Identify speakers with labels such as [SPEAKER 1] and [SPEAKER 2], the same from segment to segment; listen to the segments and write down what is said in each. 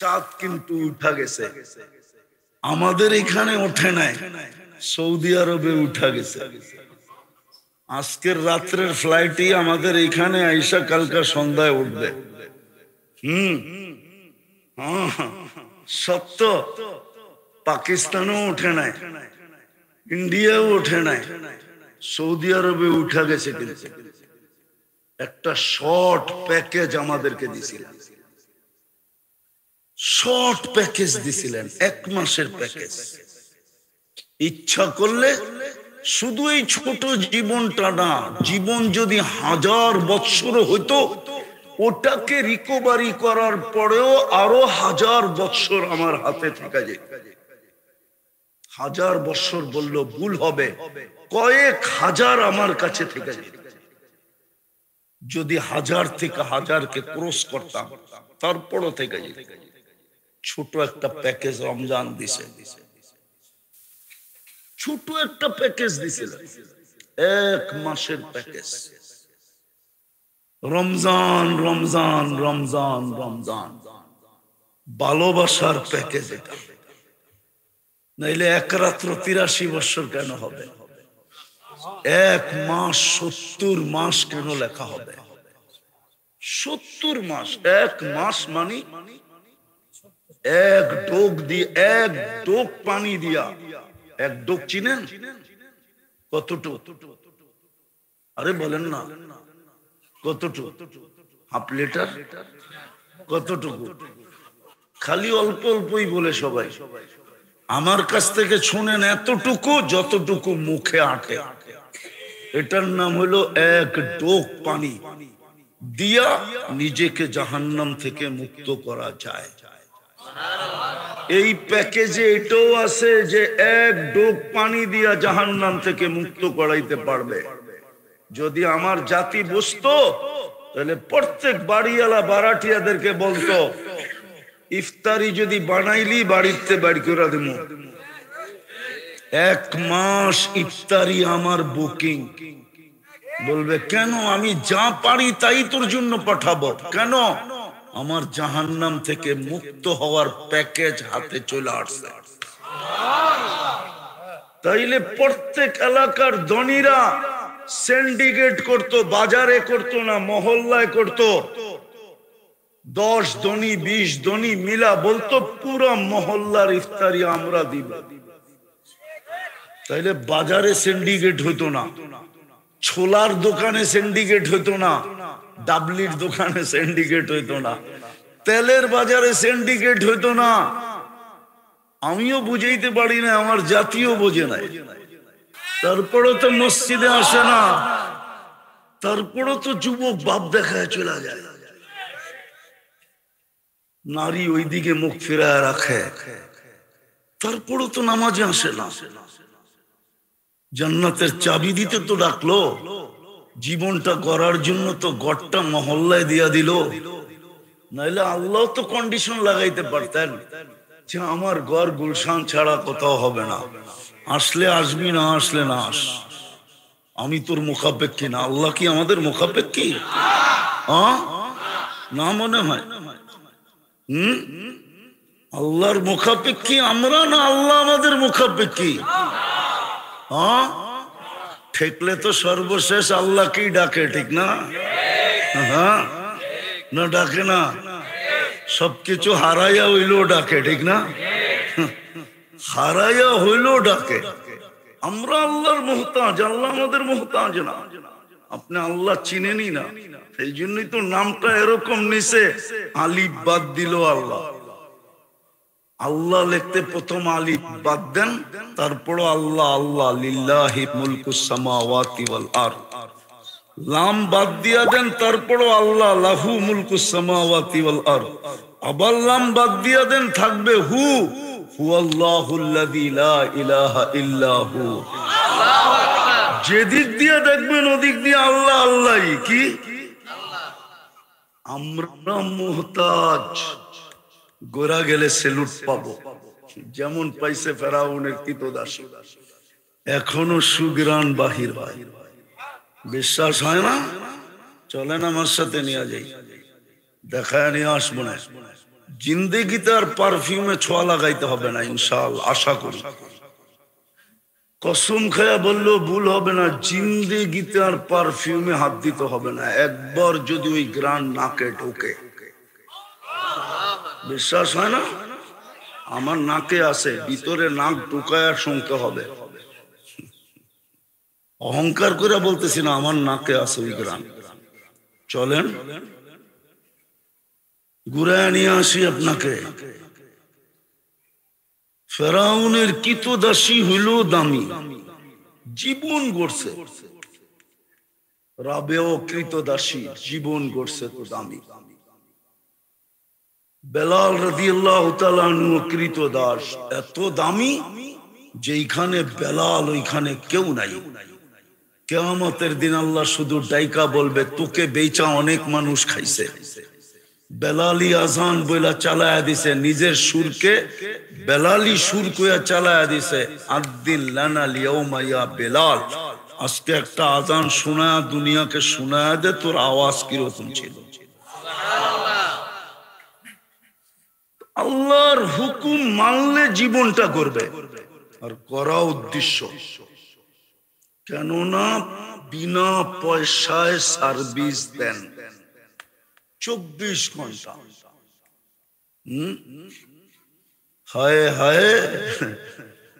[SPEAKER 1] চাঁদ কিন্তু উঠা গেছে, আমাদের এখানে ওঠে নাই, সৌদি আরবে উঠা গেছে। আজকের রাত্রের ফ্লাইটই আমাদের এখানে আইসা কালকা সন্ধ্যায় উঠবে। সত্য। পাকিস্তানও ওঠে নাই, ইন্ডিয়াও ওঠে নাই, সৌদি আরবে উঠা গেছে। কিন্তু একটা শর্ট প্যাকেজ আমাদেরকে দিছিলেন, শর্ট প্যাকেজ দিছিলেন, 1 মাসের প্যাকেজ। ইচ্ছা করলে শুধু এই ছোট জীবনটা না, জীবন যদি 1000 বৎসর হইতো, ওটাকে রিকভারি করার পরেও আরো 1000 বৎসর আমার হাতে থেকে যেত। 1000 বৎসর বললো ভুল হবে, কয়েক হাজার আমার কাছে থেকে যেত। যদি 1000 থেকে 1000-কে ক্রস করতাম, তারপরও থেকে যেত। ছোট একটা প্যাকেজ রমজান দিছে, ছোট একটা প্যাকেজ দিছিল, 1 মাসের প্যাকেজ। রমজান রমজান রমজান রমজান, ভালোবাসার প্যাকেজ এটা। নাইলে 1 রাত্র 83 বছর কেন হবে? 1 মাস 70 মাস কেন লেখা হবে? 70 মাস। 1 মাস মানে 1 ডোক দিয়ে, 1 ডোক পানি দিয়া। 1 ডোক চিনেন কতটুকু? আরে বলেন না, কতটুকু? Half litre? কতটুকু? খালি অল্প অল্পই বলে সবাই। আমার কাছ থেকে শুনেন, এতটুকু যতটুকু মুখে আটে। এটার নাম হলো 1 ডোক পানি দিয়া নিজেকে জাহান্নাম থেকে মুক্ত করা যায়। এই প্যাকেজে এটাও আছে যে 1 ডোক পানি দিয়া জাহান্নাম থেকে মুক্ত করাইতে পারবে। যদি আমার জাতি বুঝতো, তাহলে প্রত্যেক বাড়িওয়ালা বারাটিয়াদেরকে বলতো, ইফতারি যদি বানাইলি বাড়িতে বাড়ি করে দেবো। 1 মাস ইফতারি আমার বুকিং। বলবে কেন? আমি যা পারি তাই তোর জন্য পাঠাবো। কেন? আমার জাহান্নাম থেকে মুক্ত হওয়ার প্যাকেজ হাতে চলে আসছে। তাইলে প্রত্যেক এলাকার ধনীরা সিন্ডিকেট করতো, বাজারে করতো না, মহল্লায় করতো। 10 ধনী 20 ধনী মিলা বলতো পুরো মহল্লার ইফতারি আমরা দিব। তাইলে বাজারে সিন্ডিকেট হতো না, ছোলার দোকানে সিন্ডিকেট হতো না, ডাবলির দোকানে সিন্ডিকেট হইতো না, তেলের বাজারে সিন্ডিকেট হইতো না। আমিও বুঝাইতে পারি না, আমার জাতীয় বোঝে নাই। তারপরও তো মসজিদে আসে না, তারপরও তো যুবক বাপ দেখায় চলে যায়, নারী ওইদিকে মুখ ফিরায় রাখে, তারপরও তো নামাজে আসে না। জান্নাতের চাবি দিতে তো ডাকলো, জীবনটা গড়ার জন্য তো গড়টা মহল্লায় দিয়া দিল। নাইলে আল্লাহ তো কন্ডিশন লাগাইতে পারতেন যে আমার ঘর গুলশান ছাড়া কোথাও হবে না, আসলে আসবি, না আসলে না আস, আমি তোর মুখাপেক্ষী না। আল্লাহ কি আমাদের মুখাপেক্ষী? না মনে হয়। আল্লাহর মুখাপেক্ষী আমরা, না আল্লাহ আমাদের মুখাপেক্ষী? ঠেকলে তো সর্বশেষ আল্লাহকেই ডাকে, ঠিক না? হ্যাঁ না, ডাকে না? সবকিছু হারাইয়া হইলেও ডাকে, ঠিক না? হারাইয়া হইলেও ডাকে। আমরা আল্লাহর মুহতাজ, আল্লাহ আমাদের মুহতাজ না। আপনি আল্লাহ চিনেনি না, সেই জন্যই তো নামটা এরকম নিছে। আলিফ বাদ দিল আল্লাহ। আল্লাহ লিখতে প্রথম আলিফ বাদ দেন, তারপর আল্লাহ। আল্লাহ লিল্লাহি মুলকুস সামাওয়াতি ওয়াল আরদ। লাম বাদ দিয়া দেন, তারপর আল্লাহ লাহু মুলকুস সামাওয়াতি ওয়াল আরদ। আবার লাম বাদ দিয়া দেন, থাকবে হু, হুয়াল্লাহুল্লাযী লা ইলাহা ইল্লা হু। যেদিক দিয়ে দেখবেন ওদিক দিয়ে আল্লাহ আল্লাহই। কি আমরা মুহতাজ, গোরা গেলে সেলুট পাবো, যেমন পাইছে ফেরাউনের কৃতদাস। এখনো সুগ্রাণ বাহির হয়। বিশ্বাস হয় না? চলেন আমার সাথে নিয়ে যাই, দেখায় নিয়ে আসবো না। জিন্দেগিতে আর পারফিউমে ছোঁয়া লাগাইতে হবে না ইনশাআল্লাহ, আশা করি। কসম খায়া বললেও ভুল হবে না, জিন্দেগিতে আর পারফিউমে হাত দিতে হবে না। একবার যদি ওই গ্রান নাকে ঢোকে, বিশ্বাস হয় না? আমার নাকে আছে, ভিতরে নাক ঢুকায় শুনতে হবে। অহংকার করে বলতেছি না, আমার নাকে আছে ওই গ্রান। চলেন ঘুরায় নিয়ে আসি আপনাকে। ফেরাউনের কৃতদাসী হইল দামি, জীবন গড়ছে। রাবেও কৃতদাসী, জীবন গড়ছে তো দামি। বেলাল রাদিয়াল্লাহু তাআলা আনহু কৃতদাস, এত দামি যেইখানে বেলাল ওইখানে কেউ নাই। কিয়ামতের দিন আল্লাহ শুধু ডাইকা বলবে, তোকে বেচা অনেক মানুষ খাইছে। বেলালি আজান বইলা চালায়া দিছে, নিজের সুরকে বেলালি সুর কইয়া চালায়া দিছে। আদ্দিন লানা লিয়াউমা ইয়া বেলাল, আজকে একটা আজান শোনায়া দুনিয়াকে শোনায়া দে তোর আওয়াজ কিরকম ছিল। আল্লাহর হুকুম মানলে জীবনটা করবে, আর করা উদ্দেশ্য। কেননা বিনা পয়সায় সার্ভিস দেন 24 ঘন্টা। হায় হায়,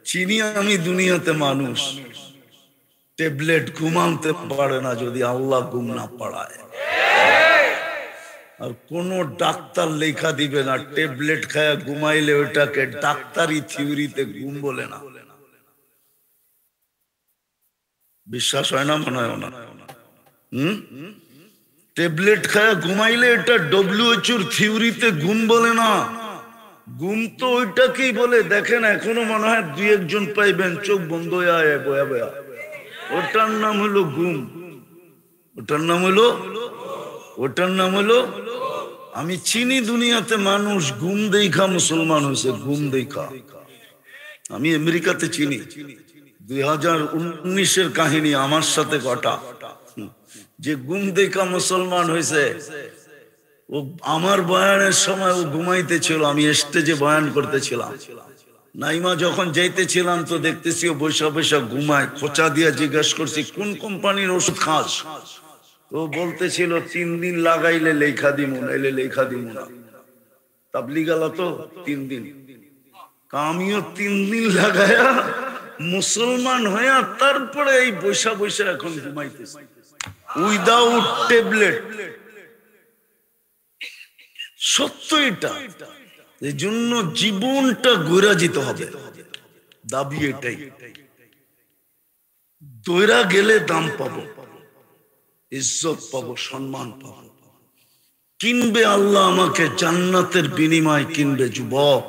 [SPEAKER 1] চিনি আমি দুনিয়াতে মানুষ ট্যাবলেট ঘুমাতে পারে না যদি আল্লাহ ঘুম না পাড়ায়। আর কোন ডাক্তার লেখা দিবে না ট্যাবলেট খায়া ঘুমাইলে ওটাকে ডাক্তারি থিওরিতে ঘুম বলে না। বিশ্বাস হয় না? মনে হয় না। ট্যাবলেট খায়া ঘুমাইলে এটা WHO থিওরিতে ঘুম বলে না। ঘুম তো ওইটাকেই বলে। দেখেন এখনো মনে হয় 2-1 পাইবেন চোখ বন্ধ হয়ে বয়া বয়া, ওটার নাম হলো ঘুম। ওটার নাম হলো আমি চিনি দুনিয়াতে মানুষ ঘুম দেখা মুসলমান হয়েছে, ঘুম দেখা। আমি আমেরিকাতে চিনি, 2019-এর কাহিনী আমার সাথে ঘটা, যে ঘুম দেখা মুসলমান হয়েছে। ও আমার বয়ানের সময় ও ঘুমাইতে ছিল, আমি স্টেজে বয়ান করতেছিলাম। নাইমা যখন যাইতেছিলাম তো দেখতেছি ও বৈশা বৈশা ঘুমায়। খোঁচা দিয়ে জিজ্ঞাসা করছি কোন কোম্পানির ওষুধ খাস? তো বলতেছিল 3 দিন লাগাইলে লেখা দিমু, নাইলে লেখা দিমু না। তাবলিগালা তো 3 দিন, আমিও 3 দিন লাগায়া মুসলমান হইয়া তারপরে এই বৈশা বৈশা এখন ঘুমাইতেছি উইদাউট ট্যাবলেট। সত্য এটা। এই জন্য জীবনটা গড়া যেতে হবে, দাবি এটাই। দৈরা গেলে দাম পাবো, ইজ্জত পাবো, সম্মান পাবো। কিনবে আল্লাহ আমাকে জান্নাতের বিনিময় কিনবে যুবক।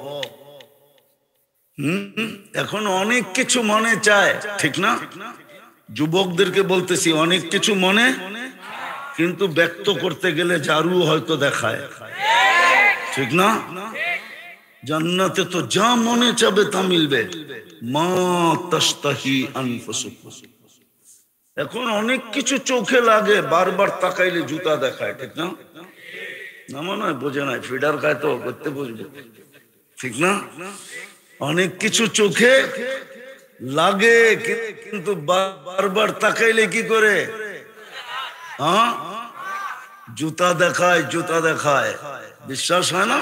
[SPEAKER 1] এখন অনেক কিছু মনে চায়, ঠিক না? যুবকদেরকে বলতেছি অনেক কিছু মনে, কিন্তু ব্যক্ত করতে গেলে জারু হয়তো দেখায়, ঠিক না? জান্নাতে তো যা মনে চাবে তা মিলবে। মা তাশতাহি আনফুসুকুম। এখন অনেক কিছু চোখে লাগে, বারবার তাকাইলে জুতা দেখায়, ঠিক না? না মনে হয় বোঝে নাই, ফিডার খায় তো করতে বুঝবে, ঠিক না? অনেক কিছু চোখে লাগে, কিন্তু বারবার তাকাইলে কি করে? হ্যাঁ, জুতা দেখায়, জুতা দেখায়। বিশ্বাস হয় না?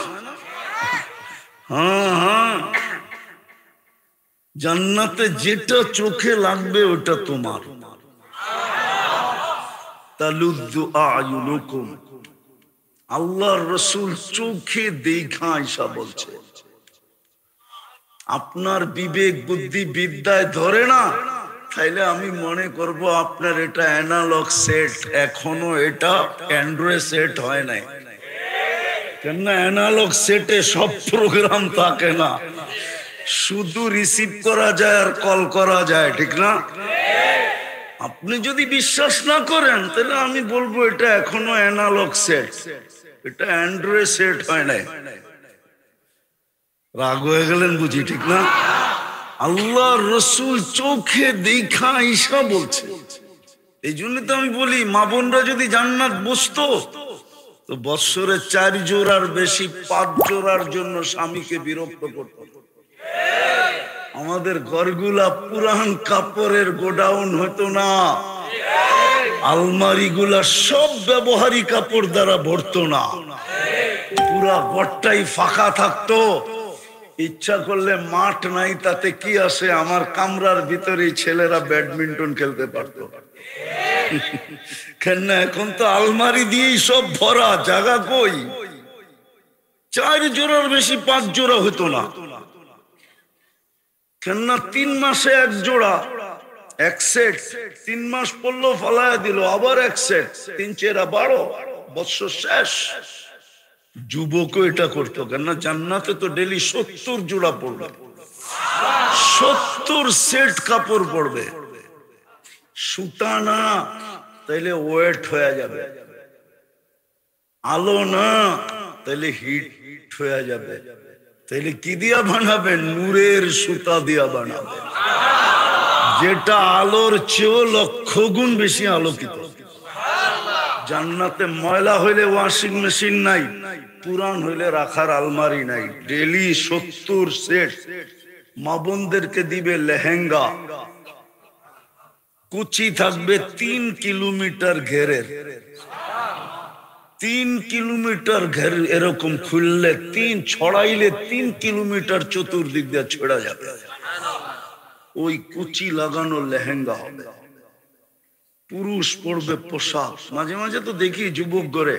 [SPEAKER 1] হ্যাঁ হ্যাঁ, জান্নাতে যেটা চোখে লাগবে ওটা তোমার। তালুদ্দু আয়ুনুকুম, আল্লাহর রাসূল চোখে দেখা আয়েশা বলছে। আপনার বিবেক বুদ্ধি বিদ্যায় ধরে না, তাইলে আমি মনে করব আপনার এটা অ্যানালগ সেট, এখনো এটা অ্যান্ড্রয়েড সেট হয় নাই। কেন অ্যানালগ সেটে সব প্রোগ্রাম থাকে না, শুধু রিসিভ করা যায় আর কল করা যায়, ঠিক না? আপনি যদি বিশ্বাস না করেন তাহলে আমি বলবো এটা এখনো অ্যানালগ সেট, এটা অ্যান্ড্রয়েড সেট হয় নাই। রাগ হয়ে গেলেন বুঝি, ঠিক না? আল্লাহর রাসূল চোখে দেখা আয়েশা বলছে। এই জন্য তো আমি বলি মা বোনরা যদি জান্নাত বসতো তো বৎসরে 4 জোড়ার বেশি 5 জোড়ার জন্য স্বামীকে বিরক্ত করত। আমাদের ঘরগুলা পুরান কাপড়ের গোডাউন হতো না, আলমারি গুলা সব ব্যবহারিক কাপড় দ্বারা ভরতো না, পুরা ঘরটাই ফাঁকা থাকতো। ইচ্ছা করলে মাঠ নাই, তাতে কি আসে, আমার কামরার ভিতরে ছেলেরা ব্যাডমিন্টন খেলতে পারতো। কেন না, এখন তো আলমারি দিয়েই সব ভরা, জায়গা কই। 4 জোড়ার বেশি 5 জোড়া হতো না। কেন না, 3 মাসে 1 জোড়া, 1 সেট, 3 মাস পড়লো ফালায়া দিল, আবার 1 সেট, 3 চেরা 12, বৎসর শেষ। যুবকও এটা করতো, কেন না জান্নাতে তো ডেলি 70 জোড়া পড়বে, 70 সেট কাপড় পড়বে। সুতা না, তাইলে ওয়েট হয়ে যাবে, আলো না, তাইলে হিট হয়ে যাবে। তাইলে কি দিয়া বানাবেন? নূরের সুতা দিয়া বানাবেন, যেটা আলোর চেয়েও 1,00,000 গুণ বেশি আলোকিত। জান্নাতে ময়লা হইলে ওয়াশিং মেশিন নাই, পুরান হইলে রাখার আলমারি নাই। Daily 70 set. মা বোনদেরকে দিবে লেহেঙ্গা, কুচি থাকবে 3 কিলোমিটার ঘেরের, 3 কিলোমিটার ঘের, এরকম খুললে 3 ছড়াইলে 3 কিলোমিটার চতুর্দিক দিয়ে ছড়া যাবে। ওই কুচি লাগানো লেহেঙ্গা হবে। পুরুষ পড়বে পোশাক। মাঝে মাঝে তো দেখি যুবক করে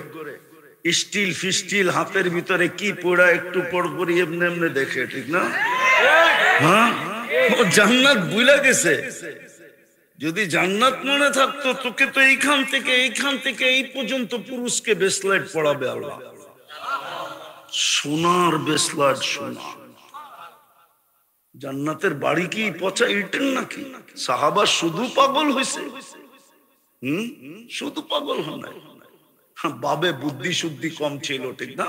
[SPEAKER 1] স্টিল ফিস্টিল হাতের ভিতরে কি পড়া, একটু পরপরই এমনি এমনি দেখে, ঠিক না? হ্যাঁ, ও জান্নাত ভুলে গেছে। যদি জান্নাত মনে থাকতো, তোকে তো এইখান থেকে এই পর্যন্ত পুরুষকে বেসলাইট পড়াবে আল্লাহ, সোনার বেসলাইট, সোনা। জান্নাতের বাড়ি কি পচা ইটের নাকি? সাহাবা শুধু পাগল হয়েছে, শুধু পাগল হন নাই, বাবে বুদ্ধি শুদ্ধি কম ছিল, ঠিক না?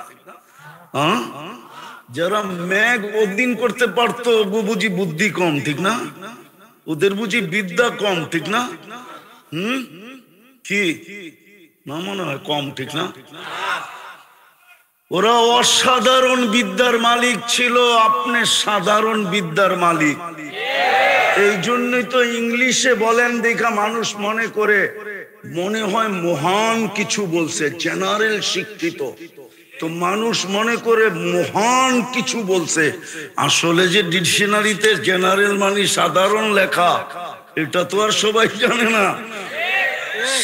[SPEAKER 1] যারা ম্যাগ ওদিন করতে পারতো, বুঝি বুদ্ধি কম, ঠিক না? ওদের বুঝি বিদ্যা কম, ঠিক না? কি না মনে হয় কম, ঠিক না? ওরা অসাধারণ বিদ্যার মালিক ছিল, আপনি সাধারণ বিদ্যার মালিক। এই জন্যই তো ইংলিশে বলেন দেখা মানুষ মনে করে, মনে হয় মহান কিছু বলছে, জেনারেল শিক্ষিত, তো মানুষ মনে করে মহান কিছু বলছে। আসলে যে ডিকশনারিতে জেনারেল মানে সাধারণ লেখা, এটা তো আর সবাই জানে না।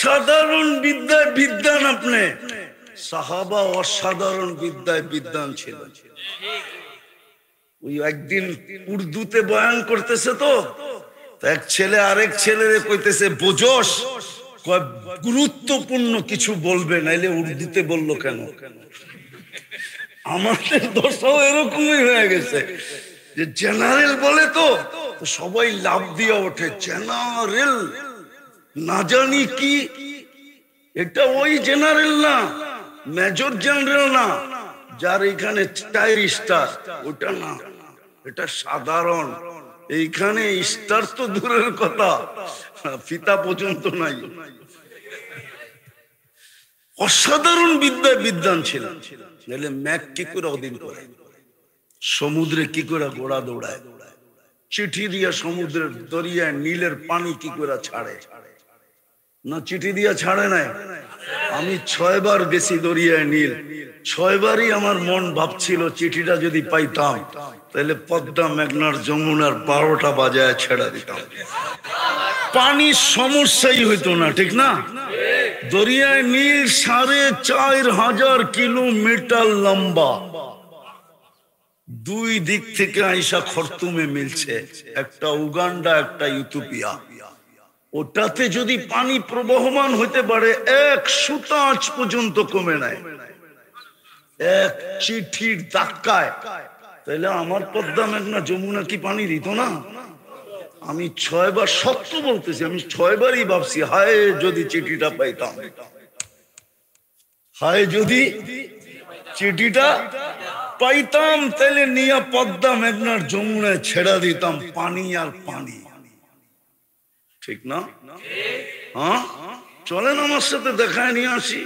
[SPEAKER 1] সাধারণ বিদ্যায় বিদ্যান আপনি। সাহাবা অসাধারণ বিদ্যায় বিদ্যান ছিল। ওই একদিন উর্দুতে বয়ান করতেছে, তো এক ছেলে আরেক ছেলেরে কইতেছে, বোঝস, গুরুত্বপূর্ণ কিছু বলবে, নাইলে উর্দুতে বললো কেন? আমাদের দশাও এরকমই হয়ে গেছে যে জেনারেল বলে তো সবাই লাভ দিয়ে ওঠে, জেনারেল না জানি কি, এটা ওই জেনারেল না, মেজর জেনারেল না, যার এখানে 4 স্টার, ওটা না, এটা সাধারণ। এইখানে স্টার তো দূরের কথা, ফিতা পর্যন্ত নাই। অসাধারণ বিদ্যায় বিদ্যান ছিল। নাহলে ম্যাক কি করে ওদিন করে, সমুদ্রে কি করে ঘোড়া দৌড়ায়, চিঠি দিয়া সমুদ্রের দরিয়ায় নীলের পানি কি করে ছাড়ে, না চিঠি দিয়া ছাড়ে নাই। আমি 6 বার গেছি দরিয়ায় নীল, 6 বারই আমার মন ভাবছিল চিঠিটা যদি পাইতাম তাহলে পদ্মা, মেঘনার, যমুনার 12টা বাজায় ছেড়া দিতাম, পানির সমস্যাই হইতো না, ঠিক না? দরিয়ায় নীল 4,500 কিলোমিটার লম্বা, 2 দিক থেকে আইসা খরতুমে মিলছে, একটা উগান্ডা, একটা ইথিওপিয়া। ওটাতে যদি পানি প্রবহমান হইতে পারে, 1 সুতা আজ পর্যন্ত কমে নাই, 1 চিঠির ধাক্কায়, তাহলে আমার পদ্মা, মেঘনা, যমুনা কি পানি দিত না? আমি 6 বার, সত্য বলতেছি, আমি 6 বারই ভাবছি, হায় যদি চিঠিটা পাইতাম, হায় যদি চিঠিটা পাইতাম, তাহলে নিয়ে পদ্মা, মেঘনার, যমুনায় ছেড়া দিতাম, পানি আর পানি, ঠিক না? হ্যাঁ, চলেন আমার সাথে দেখায় নিয়ে আসি।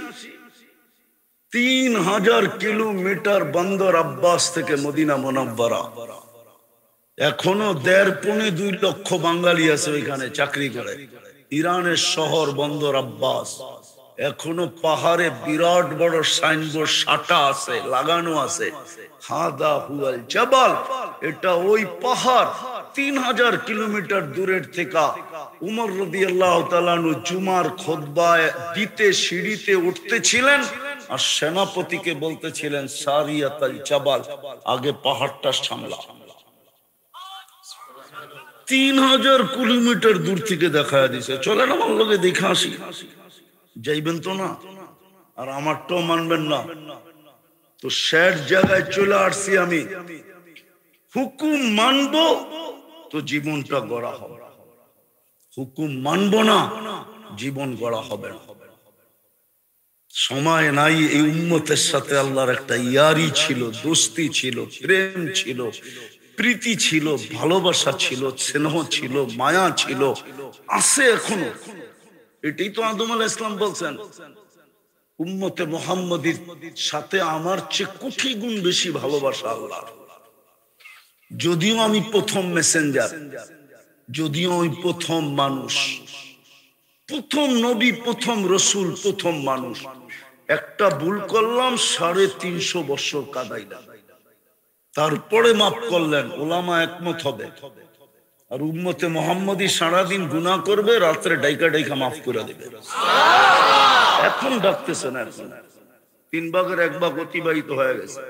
[SPEAKER 1] 3000 কিলোমিটার বন্দর আব্বাস থেকে মদিনা মুনাব্বারা। এখনো 1.5-2 লক্ষ বাঙালি আছে ওইখানে চাকরি করে। ইরানের শহর বন্দর আব্বাস। এখনো পাহাড়ে বিরাট বড় সাইনবোর্ড সাটা আছে, লাগানো আছে, হাদা হুয়াল জাবাল, এটা ওই পাহাড়। 3000 কিলোমিটার দূরের থেকে উমর রাদিয়াল্লাহু তাআলা আনহু জুমার খুতবায় দিতে সিঁড়িতে উঠতেছিলেন, আর সেনাপতিকে বলতেছিলেন সারিয়াতাল জাবাল, আগে পাহাড়টা সামলা। 3000 কিলোমিটার দূর থেকে দেখা দিছে। চলেন আমার লোকে দেখে আসি। যাইবেন তো না, আর আমারটাও মানবেন না তো শেষ জায়গায় চলে আসছি আমি। হুকুম মানবো তো জীবনটা গড়া হবে, হুকুম মানবো না জীবন গড়া হবে না। সময় নাই। এই উম্মতের সাথে আল্লাহর একটা ইয়ারি ছিল, দোস্তি ছিল, প্রেম ছিল, প্রীতি ছিল, ভালোবাসা ছিল, স্নেহ ছিল, মায়া ছিল, আছে এখনো। এটাই তো আদম আলাইহিস সালাম বলছেন, উম্মতে মুহাম্মাদীর সাথে আমার চেয়ে কোটি গুণ বেশি ভালোবাসা আল্লাহর। যদিও আমি প্রথম মেসেঞ্জার, যদিও আমি প্রথম মানুষ, প্রথম নবী, প্রথম রসুল, প্রথম মানুষ, একটা ভুল করলাম 350 বছর কাদাইলাম, তারপরে মাফ করলেন। ওলামা একমত হবে। আর উম্মতে মুহাম্মাদী সারাদিন গুনাহ করবে, রাত্রে ডাইকা ডাইকা মাফ করে দেবে। এখন ডাকতেছে না, এখন 3 ভাগের 1 ভাগ অতিবাহিত হয়ে গেছে।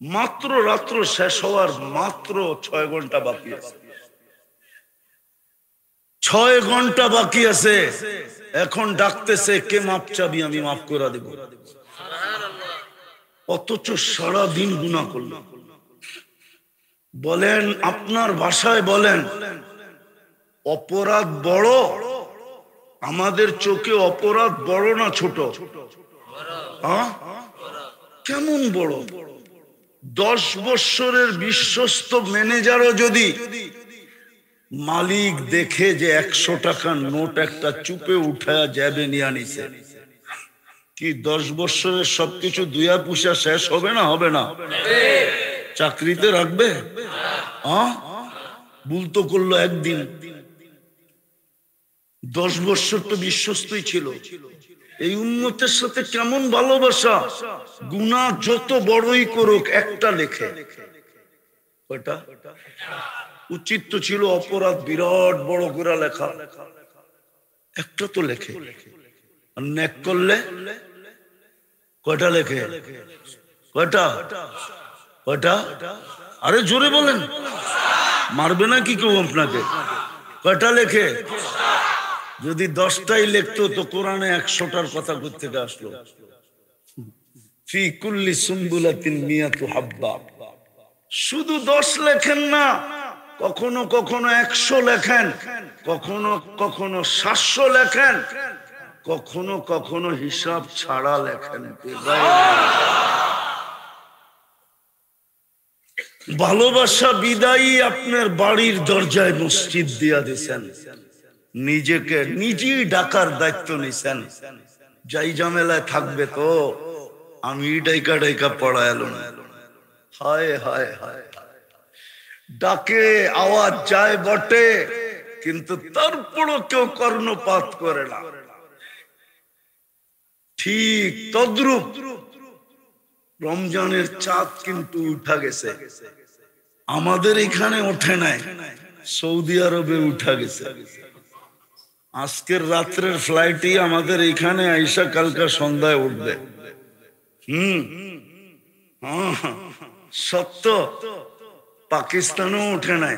[SPEAKER 1] মাত্র রাত্র শেষ হওয়ার মাত্র 6 ঘন্টা বাকি আছে, 6 ঘন্টা বাকি আছে। এখন ডাকতেছে কে মাপ চাবি, আমি মাফ করে দেব। অথচ সারাদিন গুনাহ করলাম। বলেন, আপনার ভাষায় বলেন, অপরাধ বড়? আমাদের চোখে অপরাধ বড় না ছোট? কেমন বড়? 10 বছরের বিশ্বস্ত ম্যানেজারও যদি মালিক দেখে যে 100 টাকার নোট একটা চুপে উঠায়া যাবে নিয়ে আনিছে, কি 10 বছরের সবকিছু দুয়া পুষা শেষ হবে না? হবে না? চাকরিতে রাখবে? ভুল তো করলো একদিন। 10 বছর তো বিশ্বস্তই ছিল। এই উম্মতের সাথে কেমন ভালোবাসা! গুনাহ যত বড়ই করুক একটা লেখে। কয়টা? উচিত তো ছিল অপরাধ বিরাট বড় করে লেখা, একটা তো লেখে। আর নেক করলে কয়টা লেখে? কয়টা? কয়টা? আরে জোরে বলেন, মারবে না কি কেউ আপনাকে? কয়টা লেখে? যদি 10টাই লিখতো তো কোরআনে 100টার কথা কোথা থেকে আসলো? ফি কুল্লি সুম্বুলাতিন মিয়াতু হাব্বা। শুধু 10 লেখেন না, কখনো কখনো 100 লেখেন, কখনো কখনো 700 লেখেন, কখনো কখনো হিসাব ছাড়া লেখেন। ভালোবাসা বিদায়ী আপনার বাড়ির দরজায় মসজিদ দিয়া দিছেন, নিজেকে নিজেই ডাকার দায়িত্ব নিছেন। যাই ঝামেলায় থাকবে তো আমি ডাইকা ডাইকা পড়াইল না। হায় হায় হায়, ডাকে আওয়াজ যায় বটে, কিন্তু তারপরও কেউ কর্ণপাত করে না। ঠিক তদ্রূপ রমজানের চাঁদ কিন্তু উঠা গেছে, আমাদের এখানে ওঠে নাই, সৌদি আরবে উঠা গেছে। আজকের রাত্রের ফ্লাইটই আমাদের এখানে আইসা কালকা সন্ধ্যায় উঠবে। সত্য। পাকিস্তানও ওঠে নাই,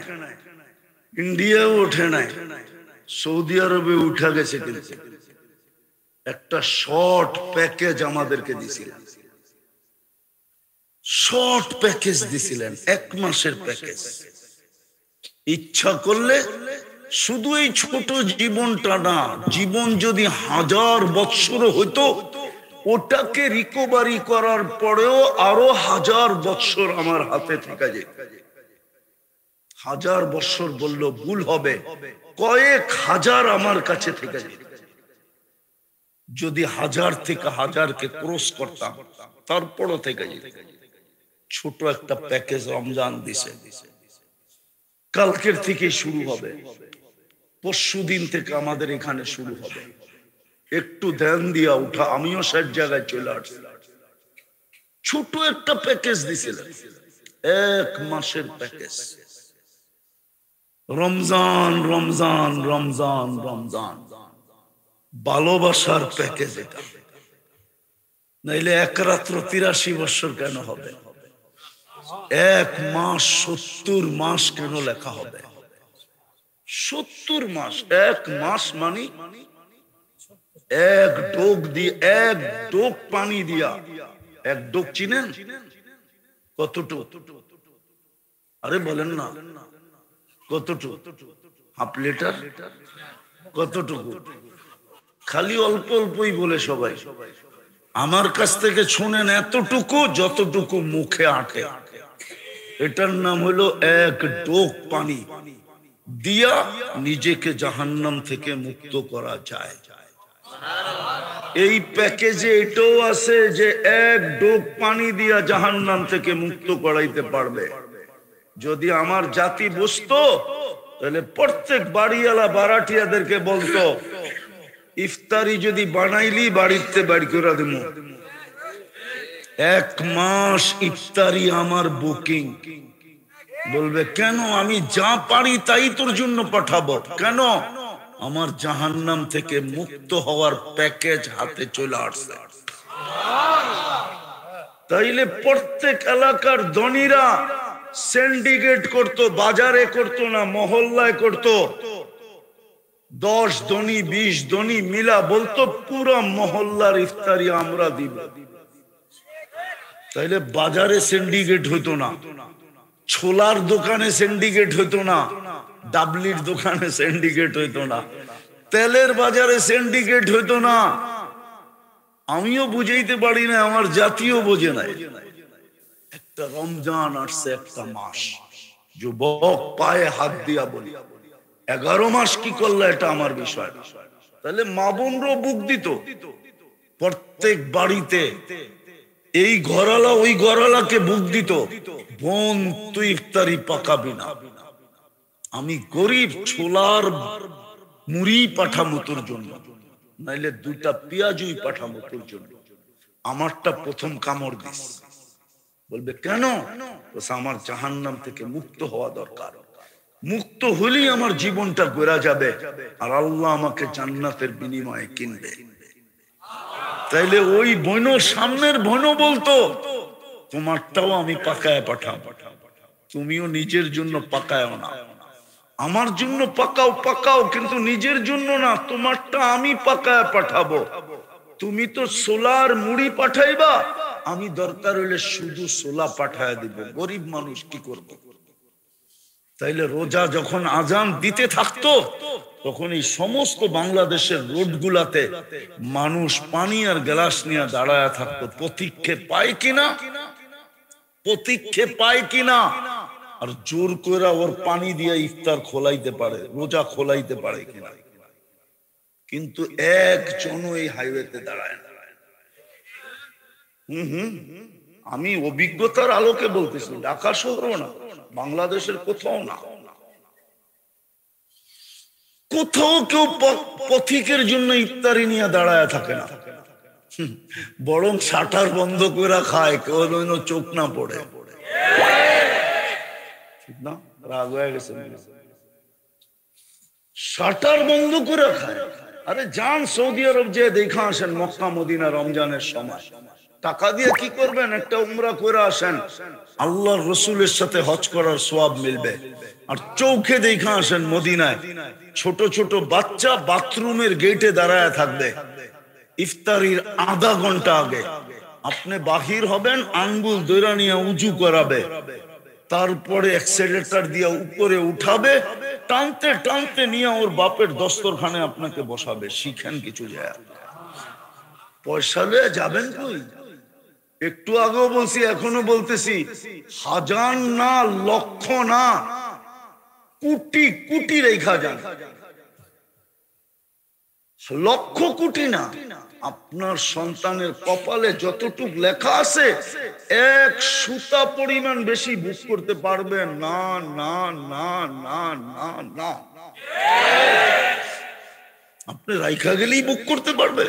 [SPEAKER 1] ইন্ডিয়াও ওঠে নাই, সৌদি আরবে উঠা গেছে। কিন্তু একটা শর্ট প্যাকেজ আমাদেরকে দিছিলেন, শর্ট প্যাকেজ দিছিলেন, 1 মাসের প্যাকেজ। ইচ্ছা করলে শুধু এই ছোট জীবনটা না, জীবন যদি 1000 বৎসর হইতো, ওটাকে রিকভারি করার পরেও আরো 1000 বৎসর আমার হাতে থেকে যেত। 1000 বৎসর বললো ভুল হবে, কয়েক হাজার আমার কাছে থেকে যেত। যদি 1000 থেকে 1000 কে ক্রস করতাম, তারপরও থেকে ছোট একটা প্যাকেজ রমজান দিছে। কালকের থেকে শুরু হবে, পরশুদিন থেকে আমাদের এখানে শুরু হবে। একটু ধ্যান দিয়া উঠা, আমিও সব জায়গায় চলে আসছি। ছোট একটা প্যাকেজ দিছিলেন, 1 মাসের প্যাকেজ। রমজান রমজান রমজান রমজান, ভালোবাসার প্যাকেজ এটা। নাইলে 1 রাত্র 83 বছর কেন হবে? 1 মাস 70 মাস কেন লেখা হবে? 70 মাস। 1 মাস মানে 1 ডোক দিয়ে, 1 ডোক পানি দিয়া। 1 ডোক চিনেন কতটুক? আরে বলেন না, কতটুক? Half litre? কতটুকু? খালি অল্প অল্পই বলে সবাই। আমার কাছ থেকে শুনেন, এতটুকু যতটুকু মুখে আটে। এটার নাম হলো 1 ডোক পানি দিয়া নিজেকে জাহান্নাম থেকে মুক্ত করা যায়। এই প্যাকেজে এটাও আছে যে 1 ডোক পানি দিয়া জাহান্নাম থেকে মুক্ত করাইতে পারবে। যদি আমার জাতি বুঝতো, তাহলে প্রত্যেক বাড়িওয়ালা বারাটিয়াদেরকে বলতো, ইফতারি যদি বানাইলি বাড়িতে বাড়ি করে দেব। 1 মাস ইফতারি আমার বুকিং। বলবে কেন? আমি যা পারি তাই তোর জন্য পাঠাবো। কেন? আমার জাহান্নাম থেকে মুক্ত হওয়ার প্যাকেজ হাতে চলে আসছে। তাইলে প্রত্যেক এলাকার ধনীরা সিন্ডিকেট করতো, বাজারে করতো না, মহল্লায় করতো। 10 ধনী 20 ধনী মিলা বলতো পুরো মহল্লার ইফতারি আমরা দিব। তাইলে বাজারে সিন্ডিকেট হইতো না, ছোলার দোকানে সিন্ডিকেট হইতো না, ডাবলির দোকানে সিন্ডিকেট হইতো না, তেলের বাজারে সিন্ডিকেট হইতো না। আমিও বুঝাইতে পারি না, আমার জাতীয় বোঝে নাই। একটা রমজান আসছে, একটা মাস। যুবক পায়ে হাত দিয়া বলি, 11 মাস কি করলে এটা আমার বিষয়। তাহলে মা বোনরও বুক দিত। প্রত্যেক বাড়িতে এই ঘরালা ওই ঘরালাকে বুক দিত, বোন তুই ইফতারি পাকাবি না, আমি গরিব, ছোলার মুড়ি পাঠামো তোর জন্য, নাইলে 2টা পেঁয়াজুই পাঠামো তোর জন্য। আমারটা প্রথম কামড় দিস। বলবে কেন? আমার জাহান্নাম থেকে মুক্ত হওয়া দরকার। মুক্ত হলেই আমার জীবনটা গড়া যাবে, আর আল্লাহ আমাকে জান্নাতের বিনিময়ে কিনবে। তাইলে ওই বোন সামনের বোন বলতো, তোমারটাও আমি পাকায় পাঠাবো, তুমিও নিজের জন্য পাকায় না, আমার জন্য পাকাও পাকাও, কিন্তু নিজের জন্য না, তোমারটা আমি পাকায় পাঠাবো। তুমি তো সোলার মুড়ি পাঠাইবা, আমি দরকার হইলে শুধু সোলা পাঠায় দিব। গরিব মানুষ কি করব? তাইলে রোজা যখন আজান দিতে থাকতো, তখন এই সমস্ত বাংলাদেশের রোডগুলাতে মানুষ পানি আর গ্লাস নিয়ে দাঁড়ায় থাকতো, প্রতীক্ষে পায় কিনা, প্রতীক্ষে পায় কিনা, আর জোর করে ওর পানি দিয়ে ইফতার খোলাইতে পারে, রোজা খোলাইতে পারে কিনা। কিন্তু একজনও এই হাইওয়েতে দাঁড়ায় না। আমি অভিজ্ঞতার আলোকে বলতেছি, ঢাকা শহরও না, বাংলাদেশের কোথাও না, কোথাও কেউ পথিকের জন্য ইফতারি নিয়ে দাঁড়ায় থাকে না। বরং শাটার বন্ধ করে খায়, কেউ চোখ না পড়ে। ঠিক না? রাগ হয়ে গেছে, শাটার বন্ধ করে খায়। আরে যান সৌদি আরব যে দেখা আসেন, মক্কা মদিনা রমজানের সময় টাকা দিয়ে কি করবেন? একটা উমরা করে আসেন, আল্লাহর রসুলের সাথে হজ করার সওয়াব মিলবে। আর চৌখে দেখা আসেন মদিনায়, ছোট ছোট বাচ্চা বাথরুমের গেটে দাঁড়ায় থাকবে, ইফতারির আধা ঘন্টা আগে আপনি বাহির হবেন, আঙ্গুল দৈরা নিয়ে উজু করাবে, তারপরে অ্যাক্সেলেটর দিয়ে উপরে উঠাবে, টানতে টানতে নিয়ে ওর বাপের দস্তরখানে আপনাকে বসাবে। শিখেন কিছু যায়, পয়সা লয়ে যাবেন কই? একটু আগেও বলছি, এখনো বলতেছি, 1000 না, লক্ষ না, কোটি কোটি রেখা যান। লক্ষ কোটি না, আপনার সন্তানের কপালে যতটুক লেখা আছে এক সুতা পরিমাণ বেশি বুক করতে পারবেন না, না, না, না, না, না। আপনি রাইখা গেলেই বুক করতে পারবে।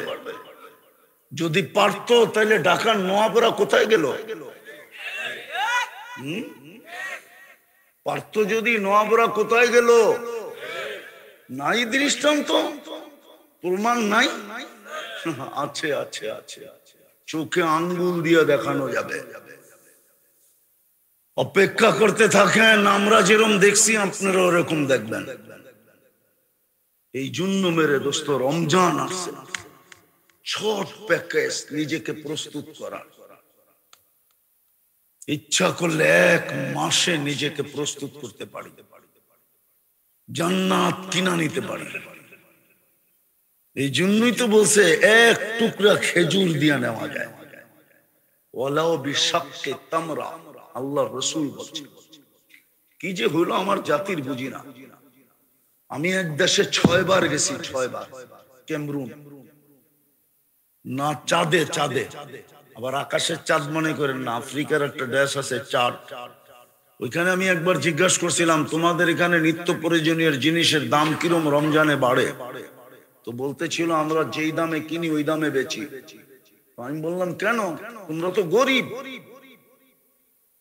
[SPEAKER 1] যদি পারতো তাহলে ঢাকার নোয়াপাড়া কোথায় গেল? পারতো যদি, নোয়াপাড়া কোথায় গেল? নাই দৃষ্টান্ত, প্রমাণ নাই। আছে, আছে, আছে, চোখে আঙ্গুল দিয়ে দেখানো যাবে। অপেক্ষা করতে থাকেন, আমরা যেরকম দেখছি আপনারা ওরকম দেখবেন। এই জন্য মেরে দোস্ত, রমজান আসছে, ছোট প্যাকেজ, নিজেকে প্রস্তুত করা। ইচ্ছা করলে এক মাসে নিজেকে প্রস্তুত করতে পারি, জান্নাত কিনা নিতে পারি। এই জন্যই তো বলছে এক টুকরা খেজুর দিয়ে নেওয়া যায়, ওয়ালাও বিশাক্কে তামরা। আল্লাহ রসুল বলছে, কি যে হলো আমার জাতির বুঝি না। আমি এক দেশে 6 বার গেছি, 6 বার। ক্যামরুন না, চাঁদে, চাঁদে, আবার আকাশের চাঁদ মনে করেন না, আফ্রিকার একটা দেশ আছে চাঁদ। ওইখানে আমি একবার জিজ্ঞাসা করছিলাম, তোমাদের এখানে নিত্য প্রয়োজনীয় জিনিসের দাম কিরম রমজানে বাড়ে? তো বলতেছিল, আমরা যেই দামে কিনি ওই দামে বেচি। আমি বললাম, কেন? তোমরা তো গরিব।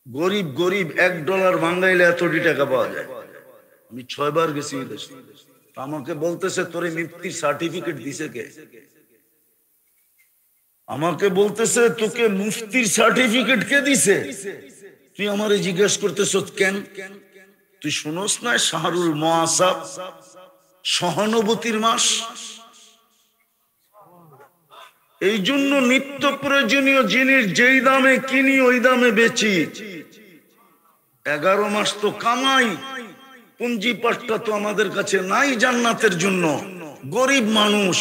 [SPEAKER 1] গরিব গরিব $1 ভাঙ্গাইলে এতটি টাকা পাওয়া যায়। আমি 6 বার গেছি দেশে। আমাকে বলতেছে, তোরে মুফতির সার্টিফিকেট দিছে কে? আমাকে বলতেছে, তোকে মুফতির সার্টিফিকেট কে দিছে? তুই আমারে জিজ্ঞেস করতেছ কেন? তুই শুনোস না শাহরুল মুআসাব, সহানুভূতির মাস? এই জন্য নিত্য প্রয়োজনীয় জিনিস যেই দামে কিনি ওই দামে বেচি। 11 মাস তো কামাই, পুঞ্জিপাটটা তো আমাদের কাছে নাই জান্নাতের জন্য। গরিব মানুষ,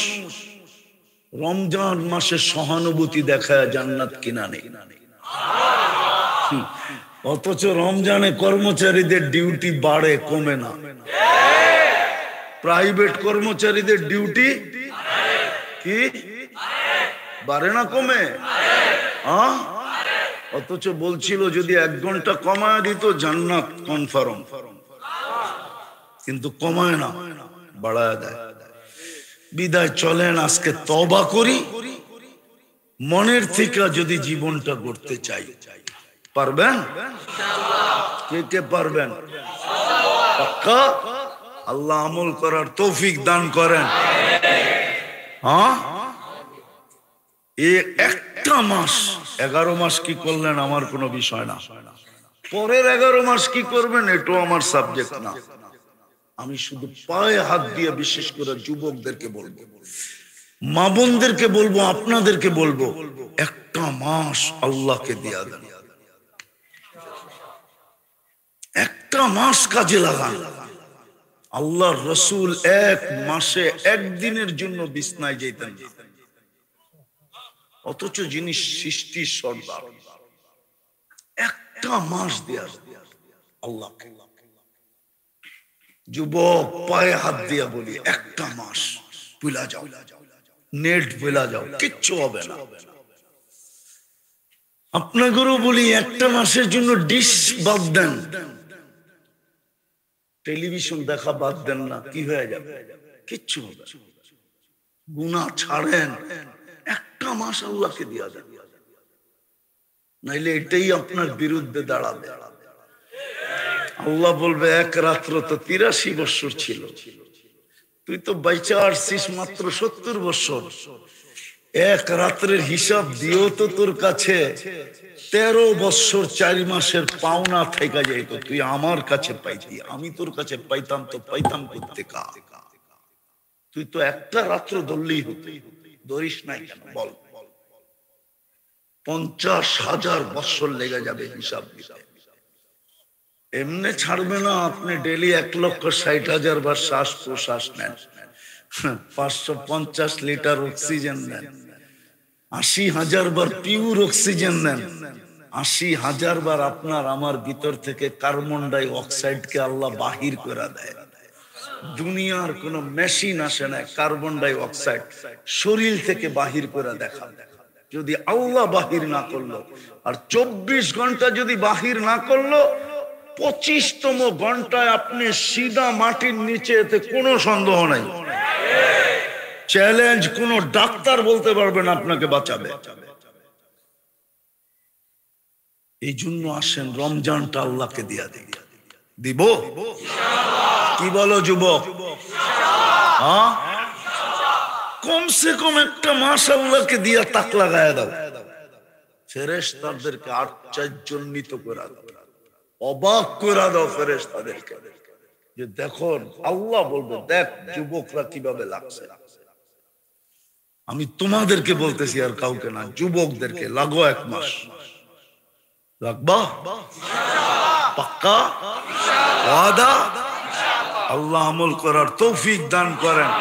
[SPEAKER 1] রমজান মাসে সহানুভূতি দেখায় জান্নাত কিনা নেই। অথচ রমজানে কর্মচারীদের ডিউটি বাড়ে, কমে না। প্রাইভেট কর্মচারীদের ডিউটি কি বাড়ে না, কমে? অথচ বলছিল যদি 1 ঘন্টা কমায় দিত জান্নাত কনফার্ম, কিন্তু কমায় না, বাড়ায় দেয়। বিদায় চলেন আজকে তওবা করি, মনের থেকে যদি জীবনটা গড়তে চাই। পারবেন? কে কে পারবেন? পাক্কা? আল্লাহ আমল করার তৌফিক দান করেন। হ্যাঁ, এই একটা মাস, 11 মাস কি করলেন আমার কোনো বিষয় না। পরের 11 মাস কি করবেন এটাও আমার সাবজেক্ট না। আমি শুধু পায়ে হাত দিয়ে বিশেষ করে যুবকদেরকে বলবো, মা বোনদেরকে বলবো, আপনাদেরকে বলবো, একটা মাস আল্লাহকে দিয়া দেন, একটা মাস কাজে লাগান। আল্লাহর রসুল 1 মাসে 1 দিনের জন্য বিছনায় যেতেন না, অথচ যিনি সৃষ্টির সর্দার, একটা মাস দেয়া আল্লাহকে। যুবক পায়ে হাত দিয়া বলি, একটা মাস ভুলা যাও, নেট ভুলা যাও, কিচ্ছু হবে না। আপনাদেরও বলি, একটা মাসের জন্য ডিশ বাদ দেন, টেলিভিশন দেখা বাদ দেন না, কি হয়ে যাবে? কিচ্ছু হবে। গুনাহ ছাড়েন, একটা মাস আল্লাহকে দিয়া দেন, নাইলে এটাই আপনার বিরুদ্ধে দাঁড়াবে। আল্লাহ বলবে, 1 রাত্র তো 83 বছর ছিল, তুই তো বাইচা আসছিস মাত্র 70 বছর। 1 রাত্রের হিসাব দিও তো তোর কাছে 13 বছর 4 মাসের পাওনা থেকে যাইতো, তুই আমার কাছে পাইতি, আমি তোর কাছে পাইতাম তো পাইতাম করতে কা? তুই তো একটা রাত্র ধরলেই হতো, ধরিস নাই কেন বল? 50,000 বছর লেগে যাবে হিসাব দিতে। এমনি ছাড়বে না। আপনি ডেলি 1,60,000 বার শ্বাস প্রশ্বাস নেন, 550 লিটার অক্সিজেন নেন, 80,000 বার পিওর অক্সিজেন নেন, 80,000 বার আপনার আমার ভিতর থেকে কার্বন ডাই অক্সাইডকে আল্লাহ বাহির করে দেয়। দুনিয়ার কোন মেশিন আসে না কার্বন ডাই অক্সাইড শরীর থেকে বাহির করে দেখা, যদি আল্লাহ বাহির না করলো। আর 24 ঘন্টা যদি বাহির না করলো, 25তম ঘন্টায় আপনি সিধা মাটির নিচে, এতে কোনো সন্দেহ নাই। চ্যালেঞ্জ, কোন ডাক্তার বলতে পারবেন আপনাকে বাঁচাবে। এই জন্য আসেন রমজানটা আল্লাহকে দিয়া দিব। কি বলো যুবক? হ্যাঁ, কমসে কম একটা মাস আল্লাহকে দিয়া তাক লাগায় দাও। ফেরেশতাদেরকে আশ্চর্যান্বিত করে দাও, অবাক করে দাও ফেরেশতাদেরকে, যে দেখো আল্লাহ বলবে দেখ যুবকরা কিভাবে লাগছে। আমি তোমাদেরকে বলতেছি, আর কাউকে না, যুবকদেরকে লাগো 1 মাস। লাগবা? পাক্কা ওয়াদা? আল্লাহ আমল করার তৌফিক দান করেন।